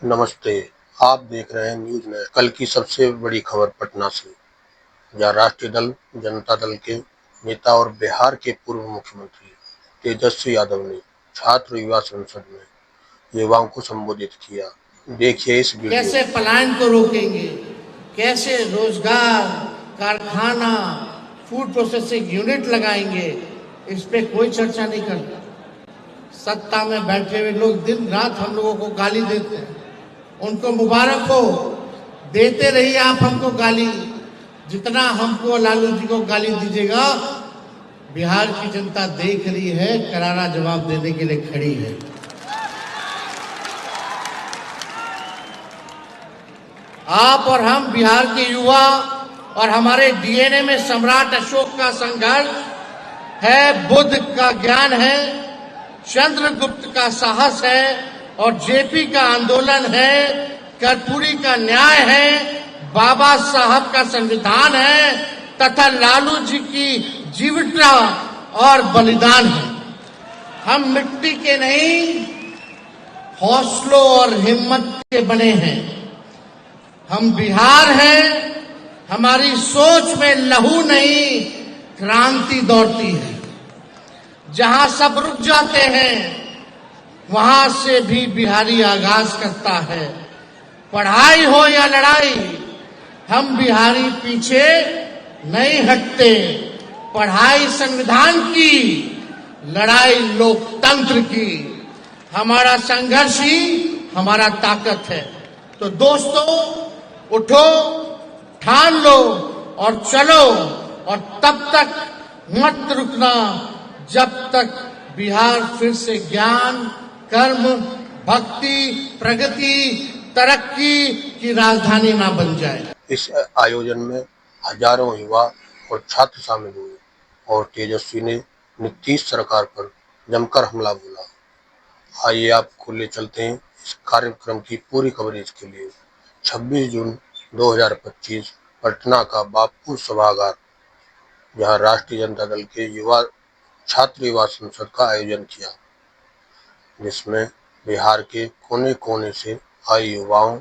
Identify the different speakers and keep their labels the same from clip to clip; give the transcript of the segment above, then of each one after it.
Speaker 1: नमस्ते। आप देख रहे हैं न्यूज में कल की सबसे बड़ी खबर पटना से, जहां राष्ट्रीय दल जनता दल के नेता और बिहार के पूर्व मुख्यमंत्री तेजस्वी यादव ने छात्र युवा संसद में युवाओं को संबोधित किया। देखिए इस वीडियो।
Speaker 2: कैसे पलायन को रोकेंगे, कैसे रोजगार, कारखाना, फूड प्रोसेसिंग यूनिट लगाएंगे, इस पे कोई चर्चा नहीं करता। सत्ता में बैठे हुए लोग दिन रात हम लोगों को गाली देते हैं। उनको मुबारक हो, देते रहिए आप हमको गाली। जितना हमको लालू जी को गाली दीजिएगा, बिहार की जनता देख रही है, करारा जवाब देने के लिए खड़ी है। आप और हम बिहार के युवा और हमारे डीएनए में सम्राट अशोक का संघर्ष है, बुद्ध का ज्ञान है, चंद्रगुप्त का साहस है और जेपी का आंदोलन है, कर्पूरी का न्याय है, बाबा साहब का संविधान है तथा लालू जी की जीवटता और बलिदान है। हम मिट्टी के नहीं, हौसलों और हिम्मत के बने हैं। हम बिहार हैं, हमारी सोच में लहू नहीं क्रांति दौड़ती है। जहां सब रुक जाते हैं वहां से भी बिहारी आगाज करता है। पढ़ाई हो या लड़ाई, हम बिहारी पीछे नहीं हटते। पढ़ाई संविधान की, लड़ाई लोकतंत्र की। हमारा संघर्ष ही हमारा ताकत है। तो दोस्तों, उठो, ठान लो और चलो, और तब तक मत रुकना जब तक बिहार फिर से ज्ञान, कर्म, भक्ति, प्रगति, तरक्की की राजधानी ना बन जाए।
Speaker 1: इस आयोजन में हजारों युवा और छात्र शामिल हुए और तेजस्वी ने नीतीश सरकार पर जमकर हमला बोला। आइए आपको ले चलते हैं इस कार्यक्रम की पूरी कवरेज के लिए। 26 जून 2025 पटना का बापू सभागार, जहां राष्ट्रीय जनता दल के छात्र युवा संसद का आयोजन किया, जिसमें बिहार के कोने कोने से आए युवाओं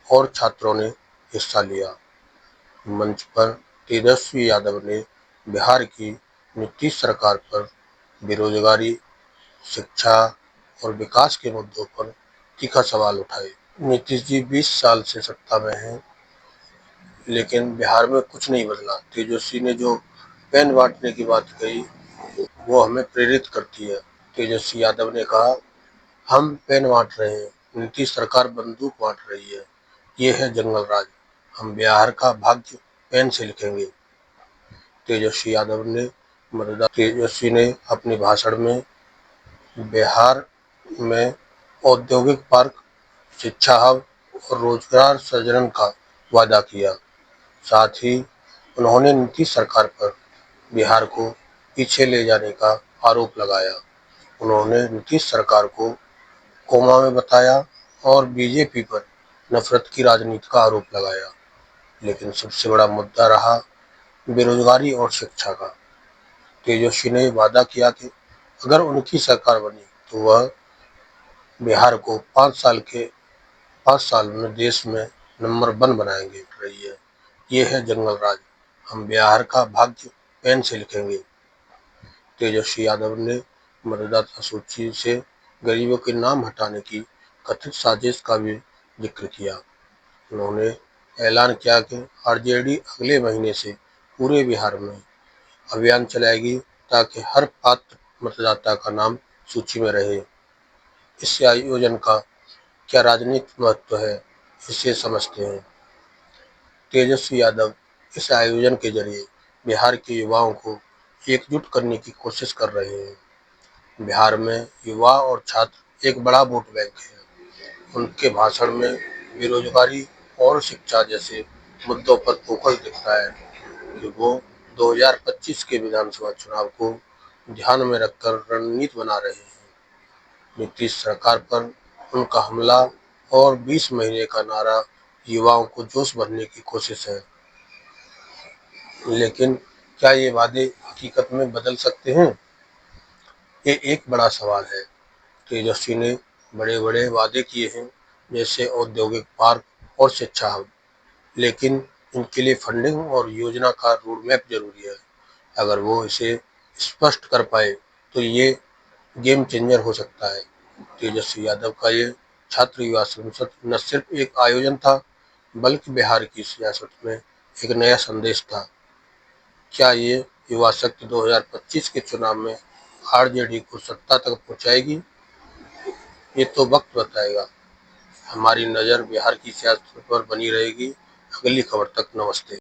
Speaker 1: और छात्रों ने हिस्सा लिया। मंच पर तेजस्वी यादव ने बिहार की नीतीश सरकार पर बेरोजगारी, शिक्षा और विकास के मुद्दों पर तीखा सवाल उठाए। नीतीश जी 20 साल से सत्ता में हैं, लेकिन बिहार में कुछ नहीं बदला। तेजस्वी ने जो पेन बांटने की बात कही, वो हमें प्रेरित करती है। तेजस्वी यादव ने कहा, हम पेन बांट रहे हैं, नीतीश सरकार बंदूक बांट रही है। ये है जंगल राज। हम बिहार का भाग्य पेन से लिखेंगे। तेजस्वी ने अपने भाषण में बिहार में औद्योगिक पार्क, शिक्षा हब और रोजगार सृजन का वादा किया। साथ ही उन्होंने नीतीश सरकार पर बिहार को पीछे ले जाने का आरोप लगाया। उन्होंने नीतीश सरकार को कोमा में बताया और बीजेपी पर नफरत की राजनीति का आरोप लगाया। लेकिन सबसे बड़ा मुद्दा रहा बेरोजगारी और शिक्षा का। तेजस्वी ने वादा किया कि अगर उनकी सरकार बनी तो वह बिहार को 5 साल में देश में नंबर 1 बनाएंगे। रही है, ये है जंगल राज। हम बिहार का भाग्य पेन से लिखेंगे। तेजस्वी यादव ने मतदाता सूची से गरीबों के नाम हटाने की कथित साजिश का भी जिक्र किया। उन्होंने ऐलान किया कि आरजेडी अगले महीने से पूरे बिहार में अभियान चलाएगी ताकि हर पात्र मतदाता का नाम सूची में रहे। इस आयोजन का क्या राजनीतिक महत्व है, इसे समझते हैं। तेजस्वी यादव इस आयोजन के जरिए बिहार के युवाओं को एकजुट करने की कोशिश कर रहे हैं। बिहार में युवा और छात्र एक बड़ा वोट बैंक है। उनके भाषण में बेरोजगारी और शिक्षा जैसे मुद्दों पर फोकस दिखता है कि वो 2025 के विधानसभा चुनाव को ध्यान में रखकर रणनीति बना रहे हैं। नीतीश सरकार पर उनका हमला और 20 महीने का नारा युवाओं को जोश भरने की कोशिश है। लेकिन क्या ये वादे हकीकत में बदल सकते हैं? ये एक बड़ा सवाल है। तेजस्वी ने बड़े बड़े वादे किए हैं, जैसे औद्योगिक पार्क और शिक्षा हब, लेकिन इनके लिए फंडिंग और योजना का रोड मैप जरूरी है। अगर वो इसे स्पष्ट कर पाए तो ये गेम चेंजर हो सकता है। तेजस्वी यादव का ये छात्र युवा संसद न सिर्फ एक आयोजन था, बल्कि बिहार की सियासत में एक नया संदेश था। क्या ये युवा शक्ति 2025 के चुनाव में आरजेडी को सत्ता तक पहुंचाएगी? ये तो वक्त बताएगा। हमारी नजर बिहार की सियासत पर बनी रहेगी। अगली खबर तक नमस्ते।